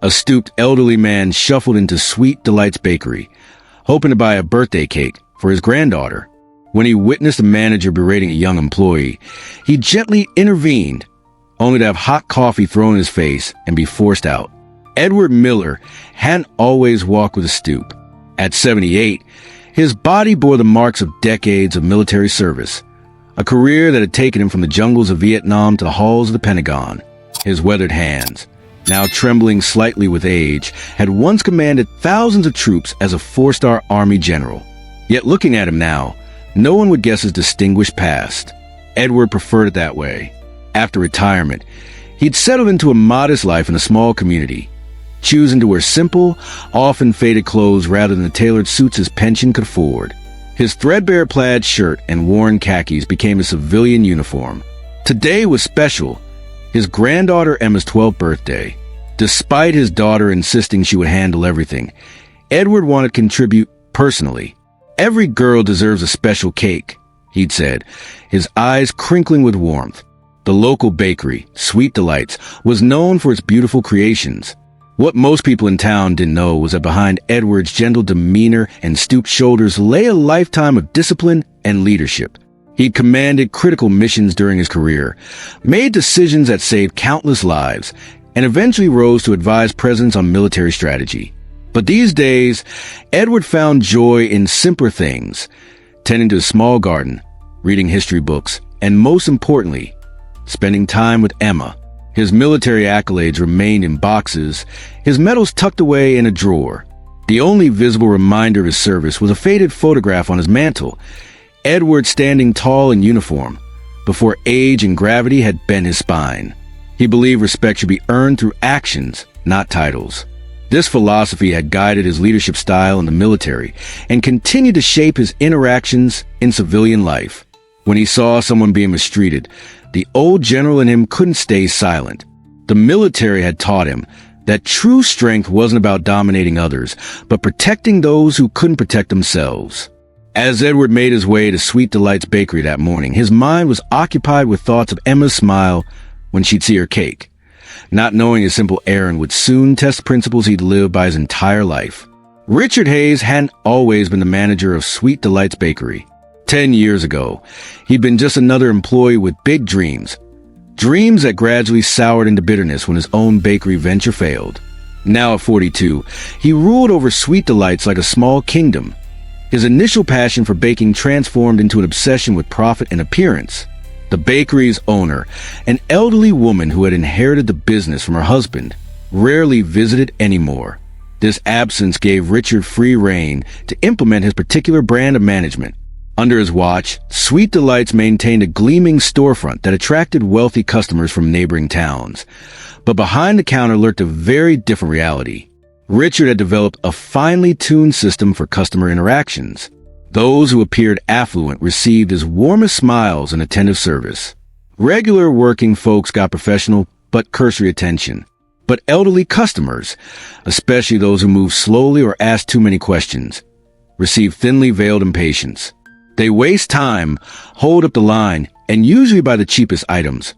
A stooped elderly man shuffled into Sweet Delight's bakery, hoping to buy a birthday cake for his granddaughter. When he witnessed the manager berating a young employee, he gently intervened, only to have hot coffee thrown in his face and be forced out. Edward Miller hadn't always walked with a stoop. At 78, his body bore the marks of decades of military service, a career that had taken him from the jungles of Vietnam to the halls of the Pentagon. His weathered hands, now trembling slightly with age, had once commanded thousands of troops as a four-star Army general. Yet looking at him now, no one would guess his distinguished past. Edward preferred it that way. After retirement, he'd settled into a modest life in a small community, choosing to wear simple, often faded clothes rather than the tailored suits his pension could afford. His threadbare plaid shirt and worn khakis became his civilian uniform. Today was special, his granddaughter Emma's 12th birthday. Despite his daughter insisting she would handle everything, Edward wanted to contribute personally. "Every girl deserves a special cake," he'd said, his eyes crinkling with warmth. The local bakery, Sweet Delights, was known for its beautiful creations. What most people in town didn't know was that behind Edward's gentle demeanor and stooped shoulders lay a lifetime of discipline and leadership. He'd commanded critical missions during his career, made decisions that saved countless lives, and eventually rose to advise presidents on military strategy. But these days, Edward found joy in simpler things, tending to a small garden, reading history books, and most importantly, spending time with Emma. His military accolades remained in boxes, his medals tucked away in a drawer. The only visible reminder of his service was a faded photograph on his mantle, Edward standing tall in uniform, before age and gravity had bent his spine. He believed respect should be earned through actions, not titles. This philosophy had guided his leadership style in the military and continued to shape his interactions in civilian life. When he saw someone being mistreated, the old general in him couldn't stay silent. The military had taught him that true strength wasn't about dominating others, but protecting those who couldn't protect themselves. As Edward made his way to Sweet Delight's bakery that morning, his mind was occupied with thoughts of Emma's smile when she'd see her cake, not knowing his simple errand would soon test principles he'd lived by his entire life. Richard Hayes hadn't always been the manager of Sweet Delight's bakery. 10 years ago, he'd been just another employee with big dreams that gradually soured into bitterness when his own bakery venture failed. Now at 42, he ruled over Sweet Delights like a small kingdom. His initial passion for baking transformed into an obsession with profit and appearance. The bakery's owner, an elderly woman who had inherited the business from her husband, rarely visited anymore. This absence gave Richard free rein to implement his particular brand of management. Under his watch, Sweet Delights maintained a gleaming storefront that attracted wealthy customers from neighboring towns. But behind the counter lurked a very different reality. Richard had developed a finely tuned system for customer interactions. Those who appeared affluent received his warmest smiles and attentive service. Regular working folks got professional but cursory attention. But elderly customers, especially those who moved slowly or asked too many questions, received thinly veiled impatience. They waste time, hold up the line, and usually buy the cheapest items.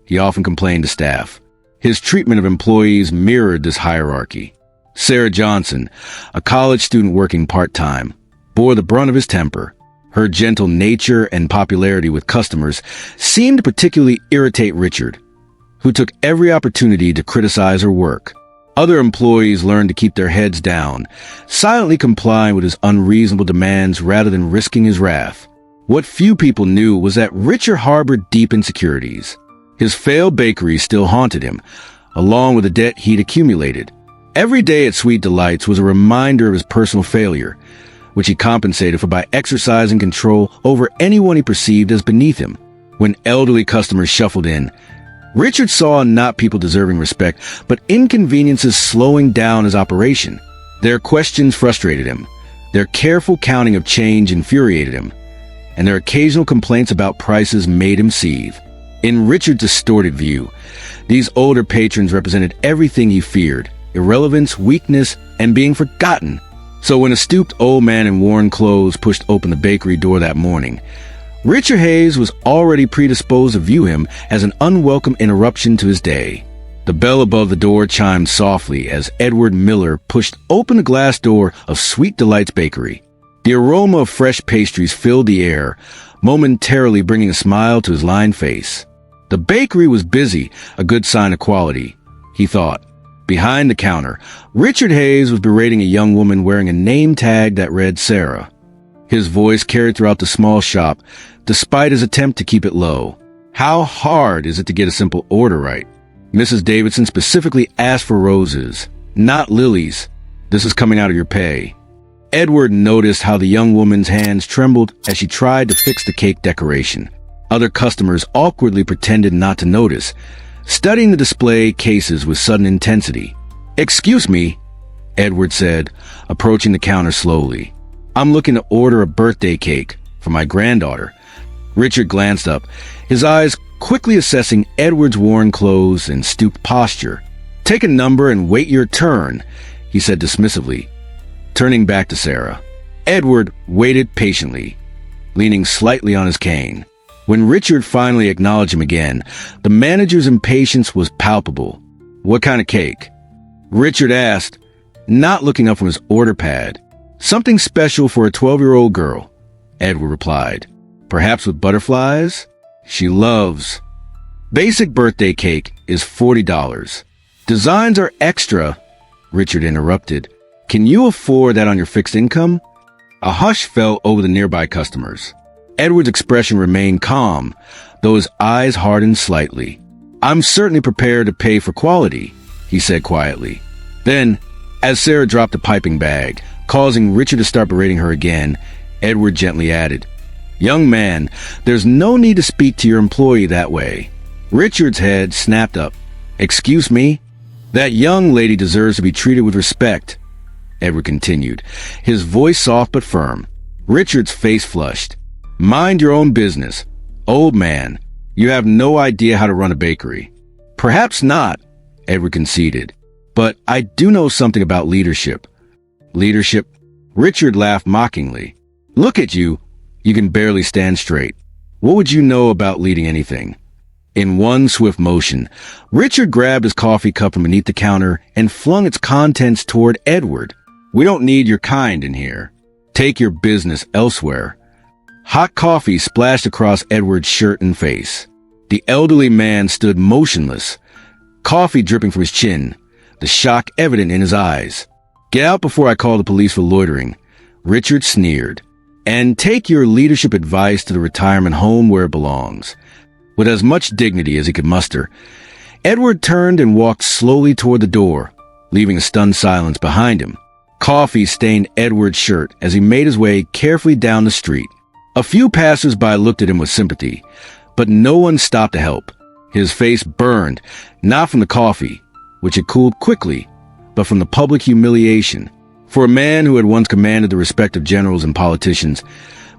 He often complained to staff. His treatment of employees mirrored this hierarchy. Sarah Johnson, a college student working part-time, bore the brunt of his temper. Her gentle nature and popularity with customers seemed to particularly irritate Richard, who took every opportunity to criticize her work. Other employees learned to keep their heads down, silently complying with his unreasonable demands rather than risking his wrath. What few people knew was that Richard harbored deep insecurities. His failed bakery still haunted him, along with the debt he'd accumulated. Every day at Sweet Delights was a reminder of his personal failure, which he compensated for by exercising control over anyone he perceived as beneath him. When elderly customers shuffled in, Richard saw not people deserving respect, but inconveniences slowing down his operation. Their questions frustrated him, their careful counting of change infuriated him, and their occasional complaints about prices made him seethe. In Richard's distorted view, these older patrons represented everything he feared: irrelevance, weakness, and being forgotten. So when a stooped old man in worn clothes pushed open the bakery door that morning, Richard Hayes was already predisposed to view him as an unwelcome interruption to his day. The bell above the door chimed softly as Edward Miller pushed open the glass door of Sweet Delight's Bakery. The aroma of fresh pastries filled the air, momentarily bringing a smile to his lined face. The bakery was busy, a good sign of quality, he thought. Behind the counter, Richard Hayes was berating a young woman wearing a name tag that read Sarah. His voice carried throughout the small shop, despite his attempt to keep it low. How hard is it to get a simple order right? Mrs. Davidson specifically asked for roses, not lilies. This is coming out of your pay. Edward noticed how the young woman's hands trembled as she tried to fix the cake decoration. Other customers awkwardly pretended not to notice, studying the display cases with sudden intensity. "Excuse me," Edward said, approaching the counter slowly. "I'm looking to order a birthday cake for my granddaughter." Richard glanced up, his eyes quickly assessing Edward's worn clothes and stooped posture. "Take a number and wait your turn," he said dismissively, turning back to Sarah. Edward waited patiently, leaning slightly on his cane. When Richard finally acknowledged him again, the manager's impatience was palpable. "What kind of cake?" Richard asked, not looking up from his order pad. "Something special for a 12-year-old girl," Edward replied. "Perhaps with butterflies? She loves." "Basic birthday cake is $40. Designs are extra," Richard interrupted. "Can you afford that on your fixed income?" A hush fell over the nearby customers. Edward's expression remained calm, though his eyes hardened slightly. "I'm certainly prepared to pay for quality," he said quietly. Then, as Sarah dropped a piping bag, causing Richard to start berating her again, Edward gently added, "Young man, there's no need to speak to your employee that way." Richard's head snapped up. "Excuse me? That young lady deserves to be treated with respect," Edward continued, his voice soft but firm. Richard's face flushed. "Mind your own business. Old man, you have no idea how to run a bakery." "Perhaps not," Edward conceded, "but I do know something about leadership." "Leadership?" Richard laughed mockingly. "Look at you. You can barely stand straight. What would you know about leading anything?" In one swift motion, Richard grabbed his coffee cup from beneath the counter and flung its contents toward Edward. "We don't need your kind in here. Take your business elsewhere." Hot coffee splashed across Edward's shirt and face. The elderly man stood motionless, coffee dripping from his chin, the shock evident in his eyes. "Get out before I call the police for loitering," Richard sneered. "And take your leadership advice to the retirement home where it belongs." With as much dignity as he could muster, Edward turned and walked slowly toward the door, leaving a stunned silence behind him. Coffee stained Edward's shirt as he made his way carefully down the street. A few passers-by looked at him with sympathy, but no one stopped to help. His face burned, not from the coffee, which had cooled quickly, but from the public humiliation. For a man who had once commanded the respect of generals and politicians,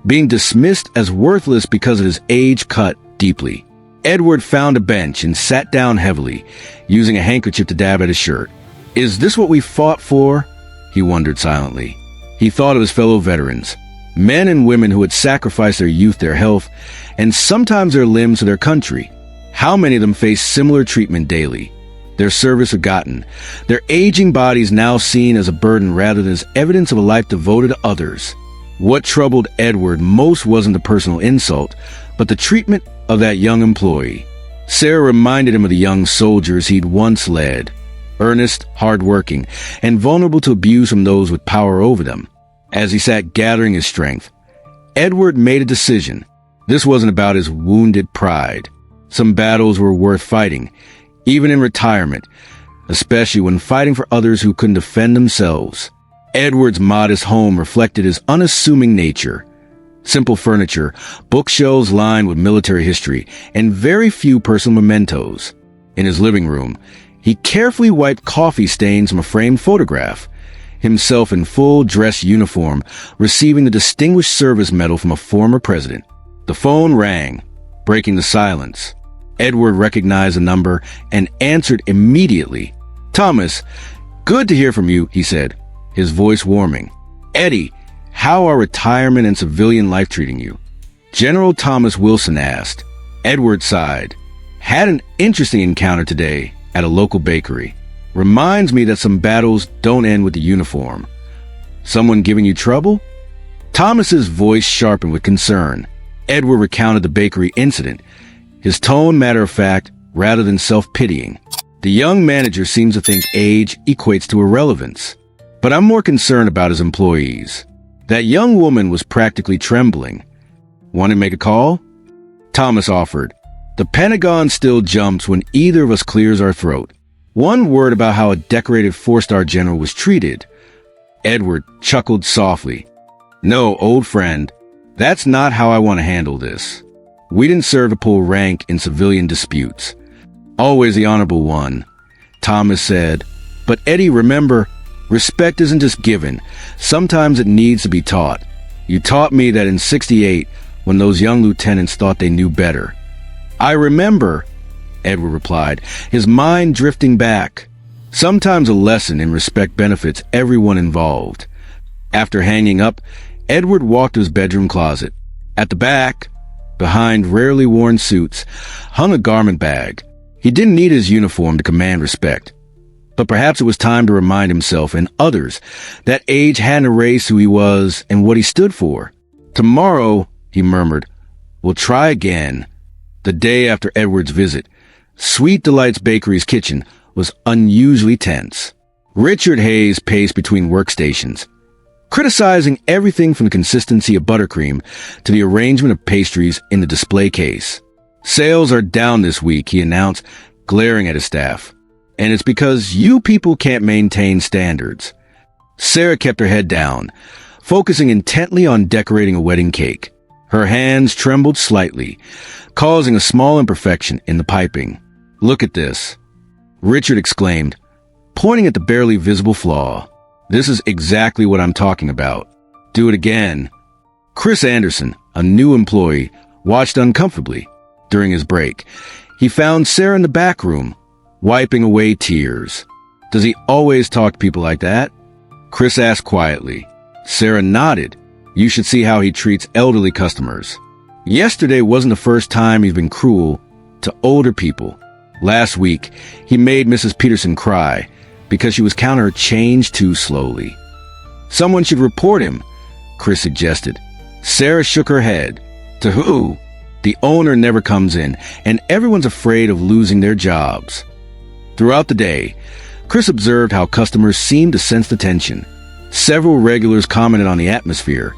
being dismissed as worthless because of his age cut deeply. Edward found a bench and sat down heavily, using a handkerchief to dab at his shirt. "Is this what we fought for?" he wondered silently. He thought of his fellow veterans, men and women who had sacrificed their youth, their health, and sometimes their limbs to their country. How many of them faced similar treatment daily? Their service forgotten, their aging bodies now seen as a burden rather than as evidence of a life devoted to others. What troubled Edward most wasn't the personal insult, but the treatment of that young employee. Sarah reminded him of the young soldiers he'd once led, earnest, hard-working, and vulnerable to abuse from those with power over them. As he sat gathering his strength, Edward made a decision. This wasn't about his wounded pride. Some battles were worth fighting, even in retirement, especially when fighting for others who couldn't defend themselves. Edward's modest home reflected his unassuming nature. Simple furniture, bookshelves lined with military history, and very few personal mementos. In his living room, he carefully wiped coffee stains from a framed photograph, himself in full dress uniform, receiving the Distinguished Service Medal from a former president. The phone rang, breaking the silence. Edward recognized the number and answered immediately. "Thomas, good to hear from you," he said, his voice warming. "Eddie, how are retirement and civilian life treating you?" General Thomas Wilson asked. Edward sighed. "Had an interesting encounter today," at a local bakery. Reminds me that some battles don't end with the uniform. Someone giving you trouble? Thomas's voice sharpened with concern. Edward recounted the bakery incident, his tone matter-of-fact rather than self-pitying. The young manager seems to think age equates to irrelevance. But I'm more concerned about his employees. That young woman was practically trembling. Want to make a call? Thomas offered. The Pentagon still jumps when either of us clears our throat. One word about how a decorated four-star general was treated. Edward chuckled softly. No, old friend, that's not how I want to handle this. We didn't serve to pull rank in civilian disputes. Always the honorable one, Thomas said. But Eddie, remember, respect isn't just given. Sometimes it needs to be taught. You taught me that in '68, when those young lieutenants thought they knew better. I remember, Edward replied, his mind drifting back. Sometimes a lesson in respect benefits everyone involved. After hanging up, Edward walked to his bedroom closet. At the back, behind rarely worn suits, hung a garment bag. He didn't need his uniform to command respect. But perhaps it was time to remind himself and others that age hadn't erased who he was and what he stood for. Tomorrow, he murmured, we'll try again. The day after Edward's visit, Sweet Delight's Bakery's kitchen was unusually tense. Richard Hayes paced between workstations, criticizing everything from the consistency of buttercream to the arrangement of pastries in the display case. Sales are down this week, he announced, glaring at his staff. And it's because you people can't maintain standards. Sarah kept her head down, focusing intently on decorating a wedding cake. Her hands trembled slightly, causing a small imperfection in the piping. Look at this, Richard exclaimed, pointing at the barely visible flaw. This is exactly what I'm talking about. Do it again. Chris Anderson, a new employee, watched uncomfortably. During his break, he found Sarah in the back room, wiping away tears. Does he always talk to people like that? Chris asked quietly. Sarah nodded. You should see how he treats elderly customers. Yesterday wasn't the first time he's been cruel to older people. Last week, he made Mrs. Peterson cry because she was counting her change too slowly. Someone should report him, Chris suggested. Sarah shook her head. To who? The owner never comes in, and everyone's afraid of losing their jobs. Throughout the day, Chris observed how customers seemed to sense the tension. Several regulars commented on the atmosphere,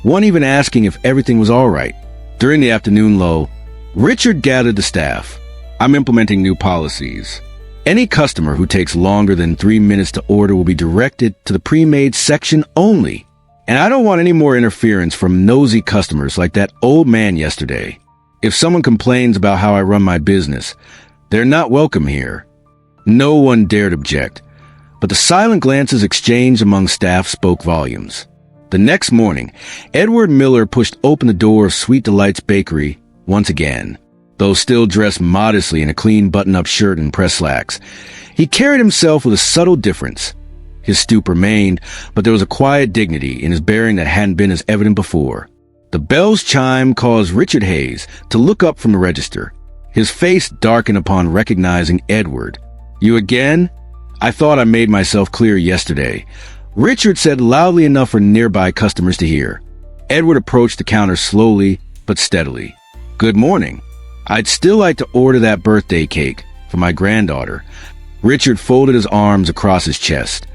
one even asking if everything was all right. During the afternoon lull, Richard gathered the staff. I'm implementing new policies. Any customer who takes longer than 3 minutes to order will be directed to the pre-made section only. And I don't want any more interference from nosy customers like that old man yesterday. If someone complains about how I run my business, they're not welcome here. No one dared object, but the silent glances exchanged among staff spoke volumes. The next morning, Edward Miller pushed open the door of Sweet Delight's Bakery once again. Though still dressed modestly in a clean button-up shirt and press slacks, he carried himself with a subtle difference. His stoop remained, but there was a quiet dignity in his bearing that hadn't been as evident before. The bell's chime caused Richard Hayes to look up from the register. His face darkened upon recognizing Edward. You again? I thought I made myself clear yesterday, Richard said loudly enough for nearby customers to hear. Edward approached the counter slowly but steadily. Good morning. I'd still like to order that birthday cake for my granddaughter. Richard folded his arms across his chest,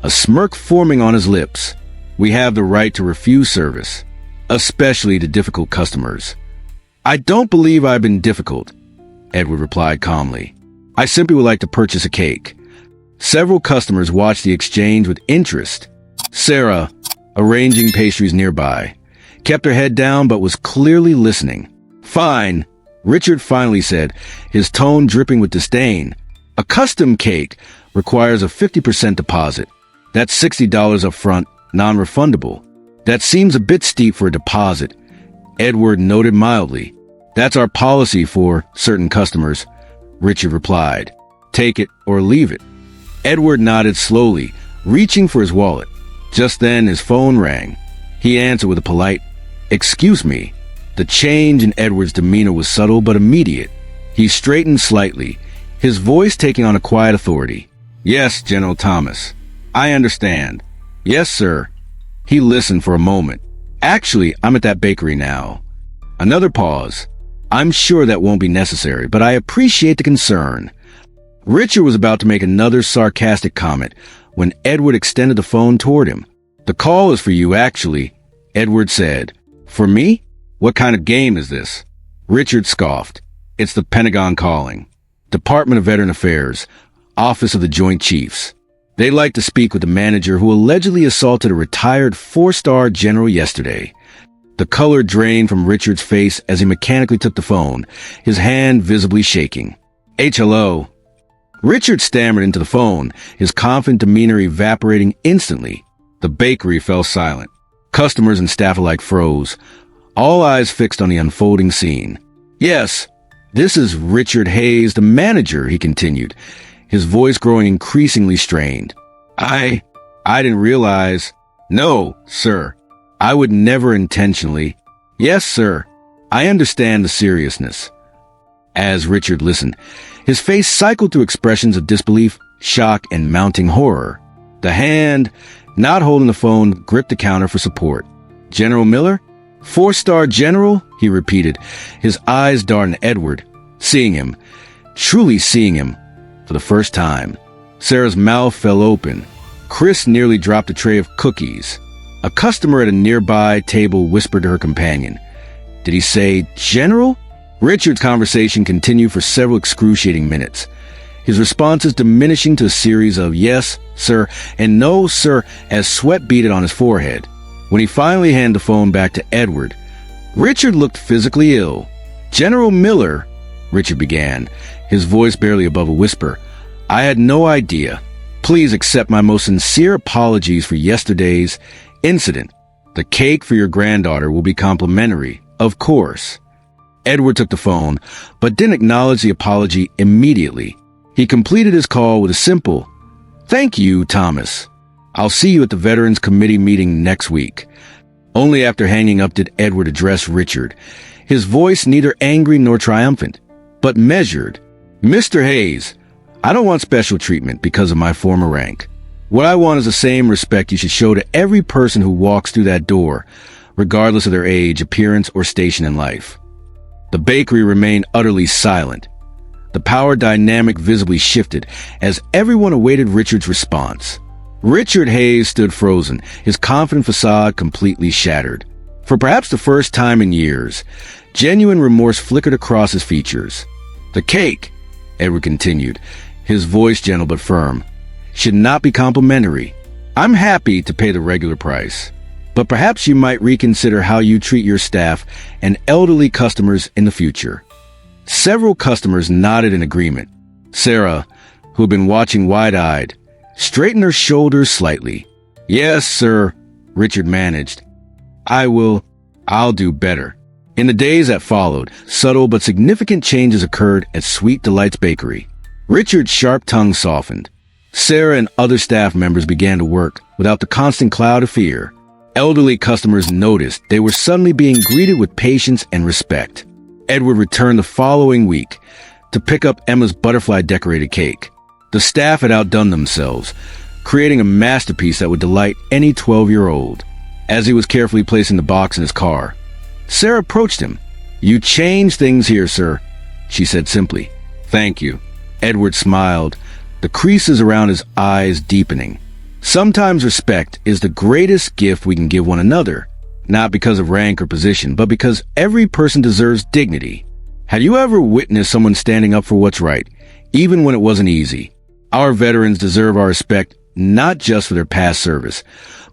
a smirk forming on his lips. We have the right to refuse service, especially to difficult customers. I don't believe I've been difficult, Edward replied calmly. I simply would like to purchase a cake. Several customers watched the exchange with interest. Sarah, arranging pastries nearby, kept her head down but was clearly listening. Fine, Richard finally said, his tone dripping with disdain. A custom cake requires a 50% deposit. That's $60 up front, non-refundable. That seems a bit steep for a deposit, Edward noted mildly. That's our policy for certain customers, Richard replied. Take it or leave it. Edward nodded slowly, reaching for his wallet. Just then his phone rang. He answered with a polite, "Excuse me." The change in Edward's demeanor was subtle but immediate. He straightened slightly, his voice taking on a quiet authority. "Yes, General Thomas. I understand. Yes, sir." He listened for a moment. "Actually, I'm at that bakery now." Another pause. "I'm sure that won't be necessary, but I appreciate the concern." Richard was about to make another sarcastic comment when Edward extended the phone toward him. "The call is for you, actually," Edward said. "For me? What kind of game is this?" Richard scoffed. "It's the Pentagon calling. Department of Veteran Affairs, Office of the Joint Chiefs. They'd like to speak with the manager who allegedly assaulted a retired 4-star general yesterday." The color drained from Richard's face as he mechanically took the phone, his hand visibly shaking. "Hello." Richard stammered into the phone, his confident demeanor evaporating instantly. The bakery fell silent. Customers and staff alike froze, all eyes fixed on the unfolding scene. "Yes, this is Richard Hayes, the manager," he continued, his voice growing increasingly strained. I didn't realize." "No, sir. I would never intentionally." "Yes, sir. I understand the seriousness." As Richard listened, his face cycled through expressions of disbelief, shock, and mounting horror. The hand, not holding the phone, gripped the counter for support. "General Miller? 4-star general?" he repeated, his eyes darting at Edward, seeing him, truly seeing him, for the first time. Sarah's mouth fell open. Chris nearly dropped a tray of cookies. A customer at a nearby table whispered to her companion, "Did he say general?" Richard's conversation continued for several excruciating minutes, his responses diminishing to a series of "yes, sir," and "no, sir," as sweat beaded on his forehead. When he finally handed the phone back to Edward, Richard looked physically ill. "General Miller," Richard began, his voice barely above a whisper, "I had no idea. Please accept my most sincere apologies for yesterday's incident. The cake for your granddaughter will be complimentary, of course." Edward took the phone, but didn't acknowledge the apology immediately. He completed his call with a simple, "Thank you, Thomas. I'll see you at the Veterans Committee meeting next week." Only after hanging up did Edward address Richard, his voice neither angry nor triumphant, but measured. "Mr. Hayes, I don't want special treatment because of my former rank. What I want is the same respect you should show to every person who walks through that door, regardless of their age, appearance, or station in life." The bakery remained utterly silent. The power dynamic visibly shifted as everyone awaited Richard's response. Richard Hayes stood frozen, his confident facade completely shattered. For perhaps the first time in years, genuine remorse flickered across his features. "The cake," Edward continued, his voice gentle but firm, "should not be complimentary. I'm happy to pay the regular price, but perhaps you might reconsider how you treat your staff and elderly customers in the future." Several customers nodded in agreement. Sarah, who had been watching wide-eyed, straightened her shoulders slightly. "Yes, sir," Richard managed. I'll do better." In the days that followed, subtle but significant changes occurred at Sweet Delight's bakery. Richard's sharp tongue softened. Sarah and other staff members began to work without the constant cloud of fear. Elderly customers noticed they were suddenly being greeted with patience and respect. Edward returned the following week to pick up Emma's butterfly-decorated cake. The staff had outdone themselves, creating a masterpiece that would delight any 12-year-old. As he was carefully placing the box in his car, Sarah approached him. "You changed things here, sir," she said simply. "Thank you." Edward smiled, the creases around his eyes deepening. Sometimes respect is the greatest gift we can give one another, not because of rank or position, but because every person deserves dignity. Have you ever witnessed someone standing up for what's right, even when it wasn't easy? Our veterans deserve our respect not just for their past service,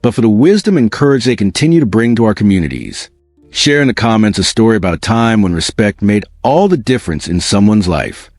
but for the wisdom and courage they continue to bring to our communities. Share in the comments a story about a time when respect made all the difference in someone's life.